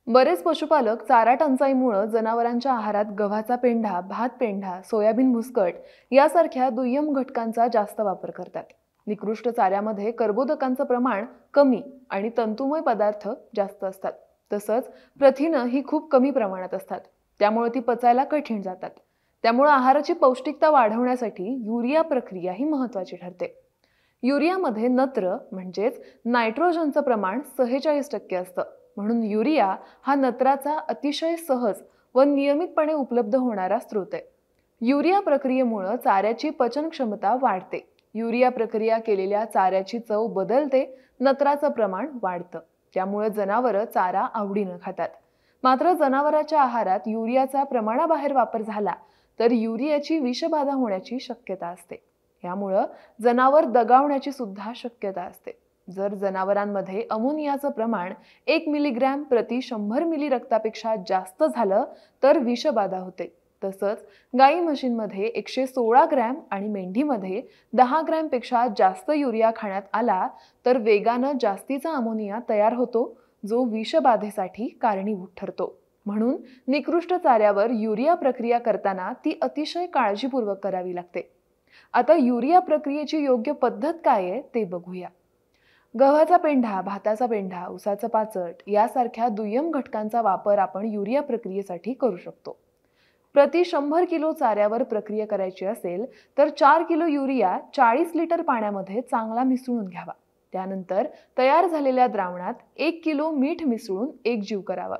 बरेच पशुपालक चारा टंचाईमुळे जनावरांच्या आहारात गव्हाचा पेंढा, भात पेंढा, सोयाबीन भुसकट यासारख्या दुय्यम घटकांचा जास्त वापर करतात. निकृष्ट चाऱ्यामध्ये कर्बोदकांचं प्रमाण कमी आणि तंतुमय पदार्थ जास्त असतात. तसंच प्रथिनं ही खूप कमी प्रमाणात असतात. त्यामुळे ती पचायला कठीण जातात. त्यामुळे आहाराची पौष्टिकता वाढवण्यासाठी युरिया प्रक्रिया ही महत्त्वाची ठरते. युरियामध्ये नत्र म्हणजेच नायट्रोजनचं प्रमाण 46% असतं. म्हणून युरिया हा नत्राचा अतिशय सहज व नियमितपणे उपलब्ध होणारा स्रोत आहे. युरिया प्रक्रियेमुळे चाऱ्याची पचन क्षमता वाढते. युरिया प्रक्रिया केलेल्या चाऱ्याची चव बदलते, नत्राचं प्रमाण वाढतं. त्यामुळे जनावरं चारा आवडीनं खातात. मात्र जनावराच्या आहारात युरियाचा प्रमाणाबाहेर वापर झाला तर युरियाची विषबाधा होण्याची शक्यता असते. यामुळे जनावर दगावण्याची सुद्धा शक्यता असते. जर जनावरांमध्ये अमोनियाचं प्रमाण 1 मिलीग्रॅम प्रति 100 मिली रक्तापेक्षा जास्त झालं तर विषबाधा होते. तसंच गाई म्हशींमध्ये 116 ग्रॅम आणि मेंढीमध्ये 10 ग्रॅमपेक्षा जास्त युरिया खाण्यात आला तर वेगानं जास्तीचा अमोनिया तयार होतो, जो विषबाधेसाठी कारणीभूत ठरतो. म्हणून निकृष्ट चाऱ्यावर युरिया प्रक्रिया करताना ती अतिशय काळजीपूर्वक करावी लागते. आता युरिया प्रक्रियेची योग्य पद्धत काय आहे ते बघूया. गव्हाचा पेंढा, भाताचा पेंढा, ऊसाचं पाचट यासारख्या दुय्यम घटकांचा वापर आपण युरिया प्रक्रियेसाठी करू शकतो. प्रति 100 किलो चाऱ्यावर प्रक्रिया करायची असेल तर 4 किलो युरिया 40 लिटर पाण्यामध्ये चांगला मिसळून घ्यावा. त्यानंतर तयार झालेल्या द्रावणात 1 किलो मीठ मिसळून एकजीव करावा.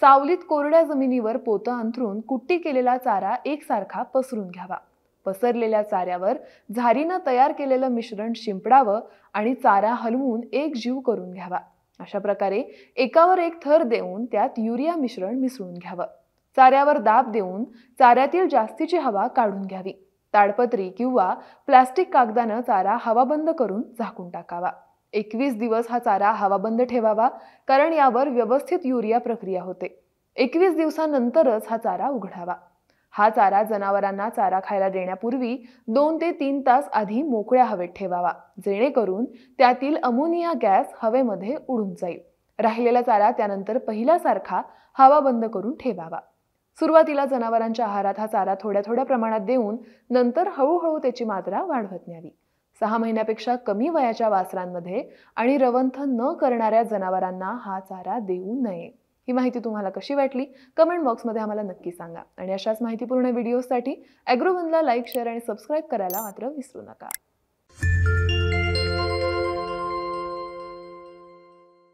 सावलीत कोरड्या जमिनीवर पोतं अंथरून कुट्टी केलेला चारा एकसारखा पसरून घ्यावा. पसरलेल्या चाऱ्यावर झारीनं तयार केलेलं मिश्रण शिंपडावं आणि चारा हलवून एक जीव करून घ्यावा. अशा प्रकारे एकावर एक थर देऊन त्यात युरिया मिश्रण मिसळून घ्यावं. चाऱ्यावर दाब देऊन चाऱ्यातील जास्तीची हवा काढून घ्यावी. ताडपत्री किंवा प्लास्टिक कागदानं चारा हवाबंद करून झाकून टाकावा. 21 दिवस हा चारा हवाबंद ठेवावा, कारण यावर व्यवस्थित युरिया प्रक्रिया होते. 21 दिवसानंतरच हा चारा उघडावा. हा चारा जनावरांना चारा खायला देण्यापूर्वी 2 ते 3 तास आधी मोकळ्या हवेत ठेवावा, जेणेकरून त्यातील अमोनिया गॅस हवेमध्ये उडून जाईल. राहिलेला चारा त्यानंतर पहिल्यासारखा हवा बंद करून ठेवावा. सुरुवातीला जनावरांच्या आहारात हा चारा थोड्या थोड्या प्रमाणात देऊन नंतर हळूहळू त्याची मात्रा वाढवत न्यावी. 6 महिन्यापेक्षा कमी वयाच्या वासरांमध्ये आणि रवंथ न करणाऱ्या जनावरांना हा चारा देऊ नये. ही माहिती तुम्हाला कशी वाटली कमेंट बॉक्समध्ये आम्हाला नक्की सांगा. आणि अशाच माहितीपूर्ण व्हिडिओसाठी ॲग्रोवनला लाईक, शेअर आणि सबस्क्राईब करायला मात्र विसरू नका.